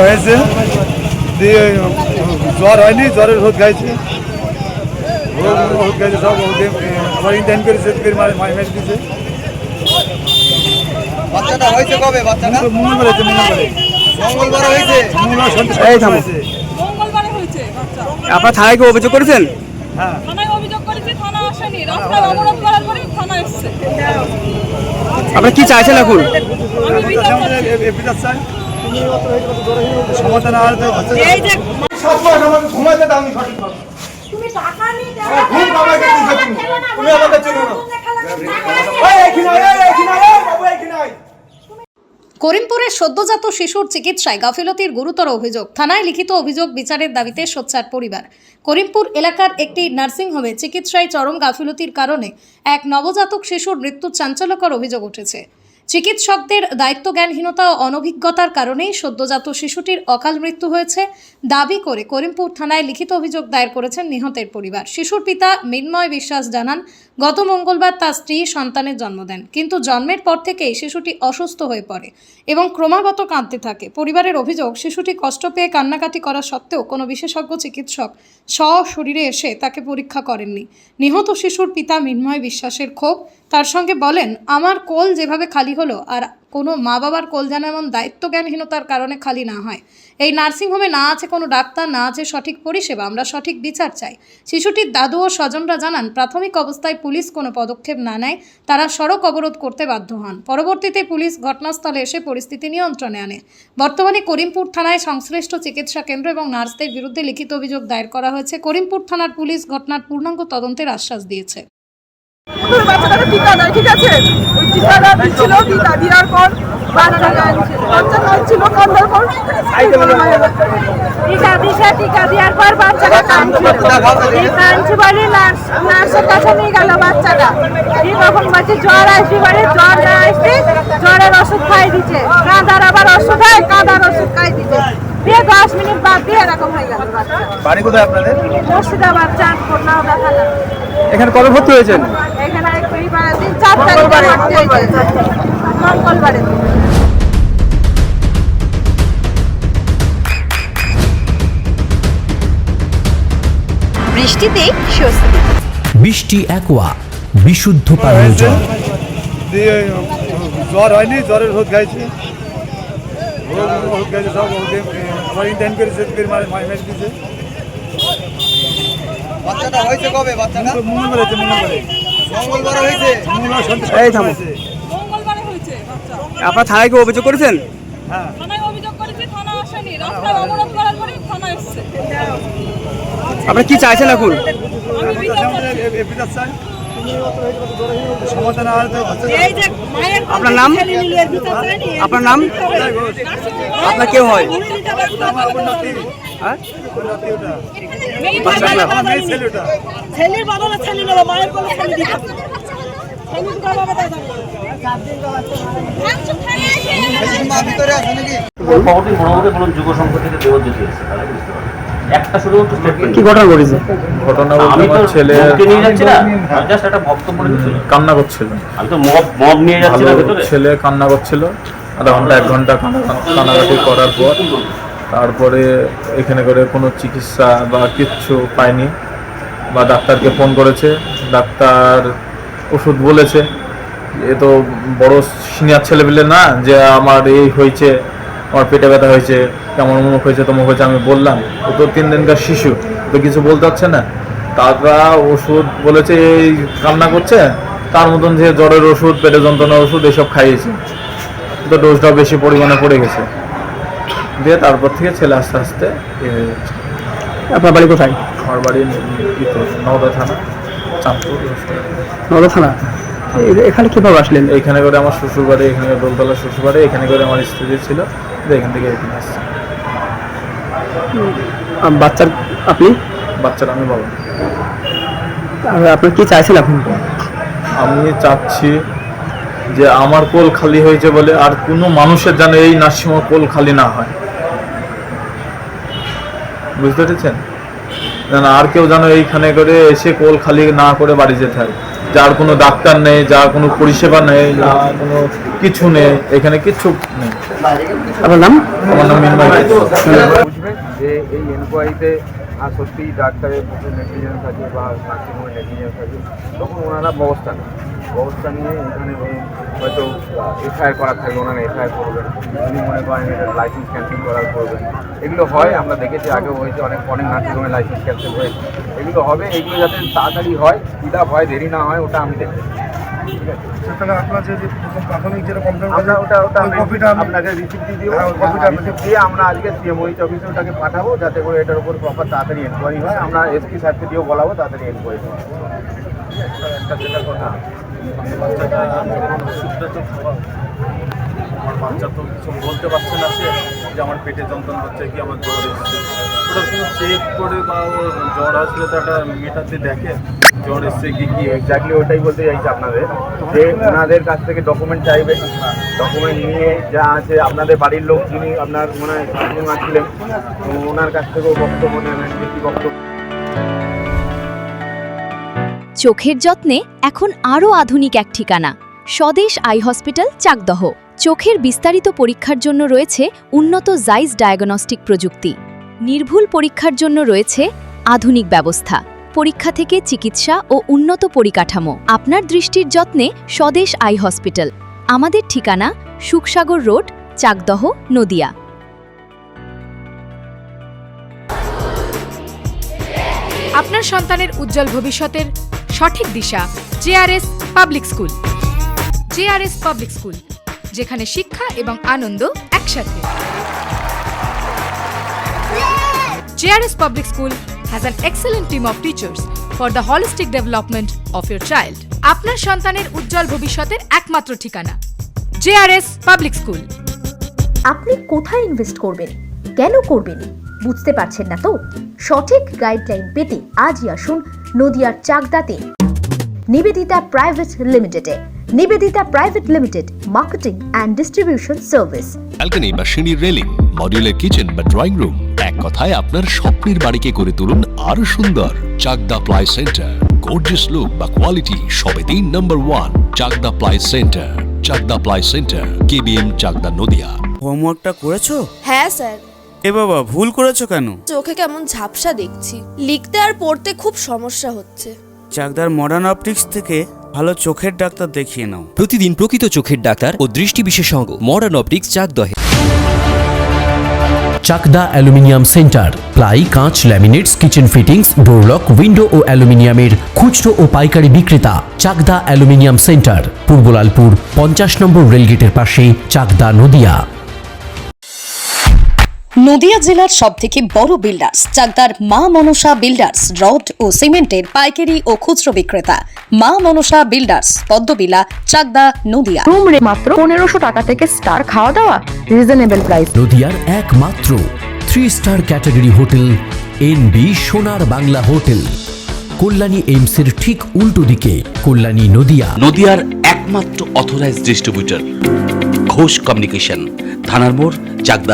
হয়েছে, দিয়ে জ্বর হয়নি, জ্বরের ওষুধ খাইছে, ওষুধ খাইছে সব আবার ইন্টাইন করে সেট করে মেরে দিয়েছে। বাচ্চাটা হয়েছে কবে? বাচ্চাটা মঙ্গলবার হয়েছে, মঙ্গলবার হয়েছে। মঙ্গলবার মঙ্গলবারে হয়েছে বাচ্চা। আপনার থানায় কি অভিযোগ করেছেন? হ্যাঁ, থানায় অভিযোগ করেছি, থানা আসেনি, রাস্তায় অবরোধ করার পরে থানা এসছে। আপনারা কি চাইছেন এখন? আমি বিচার চাই, সমাধান আর এই যে ঘুমাইতে দাওনি সঠিক তুমি টাকা নিয়ে ঘুম আমাকে তুমি আমাকে চেনো না। করিমপুরের সদ্যজাত শিশুর চিকিৎসায় গাফিলতির গুরুতর অভিযোগ। থানায় লিখিত অভিযোগ বিচারের দাবিতে সোচ্চার পরিবার। করিমপুর এলাকার একটি নার্সিংহোমে চিকিৎসায় চরম গাফিলতির কারণে এক নবজাতক শিশুর মৃত্যুর চাঞ্চল্যকর অভিযোগ উঠেছে। চিকিৎসকদের দায়িত্বজ্ঞানহীনতা ও অনভিজ্ঞতার কারণেই সদ্যজাত শিশুটির অকাল মৃত্যু হয়েছে দাবি করে করিমপুর থানায় লিখিত অভিযোগ দায়ের করেছেন নিহতের পরিবার। শিশুর পিতা মৃন্ময় বিশ্বাস জানান, গত মঙ্গলবার তার স্ত্রী সন্তানের জন্ম দেন, কিন্তু জন্মের পর থেকেই শিশুটি অসুস্থ হয়ে পড়ে এবং ক্রমাগত কাঁদতে থাকে। পরিবারের অভিযোগ, শিশুটি কষ্ট পেয়ে কান্নাকাটি করা সত্ত্বেও কোনো বিশেষজ্ঞ চিকিৎসক সশরীরে এসে তাকে পরীক্ষা করেননি। নিহত শিশুর পিতা মৃন্ময় বিশ্বাসের ক্ষোভ, তার সঙ্গে বলেন, আমার কোল যেভাবে খালি হলো আর কোনো মা বাবার কোল যেন এমন দায়িত্বজ্ঞানহীনতার কারণে খালি না হয়। এই নার্সিংহোমে না আছে কোনো ডাক্তার, না আছে সঠিক পরিষেবা, আমরা সঠিক বিচার চাই। শিশুটির দাদু ও স্বজনরা জানান, প্রাথমিক অবস্থায় পুলিশ কোনো পদক্ষেপ না নেয় তারা সড়ক অবরোধ করতে বাধ্য হন। পরবর্তীতে পুলিশ ঘটনাস্থলে এসে পরিস্থিতি নিয়ন্ত্রণে আনে। বর্তমানে করিমপুর থানায় সংশ্লিষ্ট চিকিৎসা কেন্দ্র এবং নার্সদের বিরুদ্ধে লিখিত অভিযোগ দায়ের করা হয়েছে। করিমপুর থানার পুলিশ ঘটনার পূর্ণাঙ্গ তদন্তের আশ্বাস দিয়েছে। বাচ্চাটাকে টিকা দেয়, ঠিক আছে, ওই টিকাটা দিচ্ছিল, টিকা দেওয়ার পর বাচ্চা কাঁদছিল, কান্দার পর টিকা দেওয়ার পর বাচ্চাটা কাঁদছে বলে নার্সের কাছে নিয়ে গেল বাচ্চাটা। তখন বলছে জ্বর আসবে, বলে জ্বর না আসবে জ্বরের ওষুধ খাই দিচ্ছে, কাঁদার আবার ওষুধ হয়, কাঁদার ওষুধ খাই দিচ্ছে, দিয়ে 10 মিনিট বাদ দিয়ে এরকম হয়ে গেল। বাড়ি কোথায় আপনাদের? মুর্শিদাবাদ চাঁদপুর নওদা থানা। এখানে কবে ভর্তি হয়েছেন? এখানে 4 তারিখে ভর্তি হয়েছে, মঙ্গলবারে। বৃষ্টিতে স্বস্তি। বৃষ্টি অ্যাকোয়া বিশুদ্ধ পানীয় জল। দিয়ে জ্বর হয়নি, জ্বরের ওষুধ খাইছে, ওষুধ খাইছে সব আবার ইন্টাইন করে সেট করে মেরে দিয়েছে। বাচ্চাটা হয়েছে কবে? বাচ্চাটা মঙ্গলবার হয়েছে, মঙ্গলবার হয়েছে। এই থামো। মঙ্গলবারে হয়েছে বাচ্চা। আপনার থানায় কি অভিযোগ করেছেন? হ্যাঁ, থানায় অভিযোগ করেছি, থানা আসেনি, রাস্তায় অবরোধ করার পরে থানা এসছে। আপনারা কি চাইছেন এখন? আমি বিচার চাই, সমাধান আর এই যে মায়ের আপনার নাম? আপনার নাম? আপনার কেউ হয়? হ্যাঁ? ছেলের বাবা না ছেলে নেবো, মায়ের কোলে ছেলে দিতে মা ভিতরে আছে নাকি? যুগ সংখ্যা থেকে দেহ যেতে এসেছে, তাহলে বুঝতে পারবেন। একটা শুধুমাত্র স্টেটমেন্ট। কি ঘটনা ঘটেছে? ঘটনা আমি তো ছেলে লোককে নিয়ে যাচ্ছি না, আমি জাস্ট একটা বক্তব্য রেখেছিল। কান্না করছিল, আমি তো মব নিয়ে যাচ্ছি না ভেতরে। ছেলে কান্না করছিল, আধা ঘন্টা 1 ঘন্টা কান্নাকাটি করার পর তারপরে এখানে করে কোনো চিকিৎসা বা কিচ্ছু পায়নি, বা ডাক্তারকে ফোন করেছে, ডাক্তার ওষুধ বলেছে। এ তো বড় সিনিয়র ছেলেপিলে না যে আমার এই হয়েছে, আমার পেটে ব্যথা হয়েছে, কেমন অমুক হয়েছে তমুক হয়েছে। আমি বললাম ও তো 3 দিনকার শিশু, তো কিছু বলতে পারছে না। তারা ওষুধ বলেছে, এই কান্না করছে, তার মতন যে জ্বরের ওষুধ, পেটে যন্ত্রণার ওষুধ এসব খাইয়েছে, তো ডোজটাও বেশি পরিমাণে পড়ে গেছে। দিয়ে তারপর থেকে ছেলে আস্তে আস্তে আপনার বাড়ি কোথায়? আমার বাড়ি নওদা থানা, চাঁদপুর নওদা থানা। এখানে কিভাবে আসলেন? এইখানে করে আমার শ্বশুর বাড়ি, এখানে দোলতলা শ্বশুর বাড়ি, এখানে করে আমার স্ত্রী ছিল, এখান থেকে এখানে আসছে। বাচ্চার আপনি? বাচ্চার আমি বাবা। আপনি কি চাইছেন এখন? আমি চাচ্ছি যে আমার কোল খালি হয়েছে বলে আর কোনো মানুষের যেন এই নার্সিংহোমে কোল খালি না হয়, বুঝতে পেরেছেন? যেন আর কেউ যেন এইখানে করে এসে কোল খালি না করে বাড়ি যেতে হয়। যার কোনো ডাক্তার নেই, যার কোনো পরিষেবা নেই, যার কোনো কিছু নেই, এখানে কিচ্ছু নেই। আপনার নাম? আমার নাম মিনময়। বুঝবেন যে এই এনকোয়ারিতে আর সত্যিই ডাক্তারের প্রচুর নেগলিজেন্স আছে বা নার্সিংহোমের নেগলিজেন্স আছে, তখন ওনারা ব্যবস্থা নিয়ে এখানে হয়তো এফআইআর করার থাকলে ওনারা এফআইআর করবেন, যদি মনে করেন এটা লাইসেন্স ক্যান্সেল করার করবেন। এগুলো হয়, আমরা দেখেছি আগেও হয়েছে, অনেক নার্সিংহোমের লাইসেন্স ক্যান্সেল হয়েছে। এগুলো হবে, এগুলো যাতে তাড়াতাড়ি হয়, স্পিড আপ হয়, দেরি না হয়, ওটা আমি দেখি। ঠিক আছে, আমরা ওটা আপনাকে রিসিপ্ট দিয়ে দিব, রিসিপ্ট দিয়ে আমরা আজকে সিএমওইচ অফিসে ওটাকে পাঠাবো, যাতে করে এটার উপর প্রপার তাড়াতাড়ি এনকোয়ারি হয়। আমরা এসপি সাহেবকে দিয়েও বলাবো তাড়াতাড়ি এনকোয়ারি হয়। একটা যেটা কথা, বাচ্চাটা ওষুধটা তো খাওয়া, আমার বাচ্চা তো কিছু বলতে পারছে না সে যে আমার পেটে যন্ত্রণা হচ্ছে কি আমার জ্বর এসছে, ওটা কোনো চেক করে বা ওর জ্বর আসলে তো একটা মেটাতে দেখে জ্বর এসছে কি এক্স্যাক্টলি ওটাই বলতে চাইছি আপনাদের, যে ওনাদের কাছ থেকে ডকুমেন্ট চাইবে, ডকুমেন্ট নিয়ে যা আছে আপনাদের বাড়ির লোক যিনি আপনার মনে হয় কাকিমা ছিলেন, তো ওনার কাছ থেকেও বক্তব্য নেবেন, কি বক্তব্য। চোখের যত্নে এখন আরও আধুনিক এক ঠিকানা, স্বদেশ আই হসপিটাল, চাকদহ। চোখের বিস্তারিত পরীক্ষার জন্য রয়েছে উন্নত জাইস ডায়াগনস্টিক প্রযুক্তি। নির্ভুল পরীক্ষার জন্য রয়েছে আধুনিক ব্যবস্থা, পরীক্ষা থেকে চিকিৎসা ও উন্নত পরিকাঠামো। আপনার দৃষ্টির যত্নে স্বদেশ আই হসপিটাল। আমাদের ঠিকানা সুখসাগর রোড, চাকদহ, নদিয়া। আপনার সন্তানের উজ্জ্বল ভবিষ্যতের সঠিক দিশা JRS public school. JRS public school, যেখানে শিক্ষা এবং আনন্দ একসাথে। JRS public school has an excellent team of teachers for the holistic development of your child. আপনার সন্তানের উজ্জ্বল ভবিষ্যতের একমাত্র ঠিকানা জেআরএস পাবলিক স্কুল। আপনি কোথায় ইনভেস্ট করবেন, কেন করবেন, বুঝতে পারছেন না তো? সঠিক গাইডলাইন পেতে আজই আসুন নদিয়ার চাকদাতে নিবেদিতা প্রাইভেট লিমিটেডে। Nivedita private limited, marketing and distribution service. Balcony বা সিঁড়ির রেলিং, মডিউলার কিচেন বা ড্রয়িং রুম, এক কথায় আপনার স্বপ্নের বাড়িকে করে তুলুন আরো সুন্দর। Chakda ply centre, gorgeous look বা কোয়ালিটি সবেতেই number 1। Chakda ply centre, Chakda ply centre, KBM, Chakda, Nadia. হোমওয়ার্কটা করেছো? হ্যাঁ স্যার। এ বাবা, ভুল করেছো কেন? চোখে কেমন ঝাপসা দেখছি, লিখতে আর পড়তে খুব সমস্যা হচ্ছে। চাকদার মডার্ন অপটিক্স থেকে ভালো চোখের ডাক্তার দেখিয়ে নাও। প্রতিদিন প্রকৃত চোখের ডাক্তার ও দৃষ্টি বিশেষজ্ঞ মডার্ন অপটিক্স, চাকদহে। চাকদা অ্যালুমিনিয়াম সেন্টার, প্লাই, কাঁচ, laminates, kitchen fittings, door lock, window ও অ্যালুমিনিয়ামের খুচরো ও পাইকারি বিক্রেতা। চাকদা অ্যালুমিনিয়াম সেন্টার, পূর্ব লালপুর 50 নম্বর রেলগেটের পাশে, চাকদা, নদিয়া। নদিয়া জেলার সবথেকে বড় বিল্ডার্স চাকদার মা মনসা বিল্ডার্স, রড ও সিমেন্টের পাইকারি ও খুচরো বিক্রেতা। মা মনসা বিল্ডার্স, পদ্মবিলা, চাকদা, নদিয়া। রুম রে মাত্র 1500 টাকা থেকে স্টার, খাওয়া দাওয়া রিজনেবল প্রাইস। নদিয়ার একমাত্র 3 স্টার ক্যাটাগরি হোটেল এনবি সোনার বাংলা হোটেল, কল্যাণী এইমসের ঠিক উল্টো দিকে, কল্যাণী, নদিয়া। নদিয়ার একমাত্র অথরাইজড ডিস্ট্রিবিউটর ঘোষ কমিউনিকেশন, থানার মোড়, চাকদা।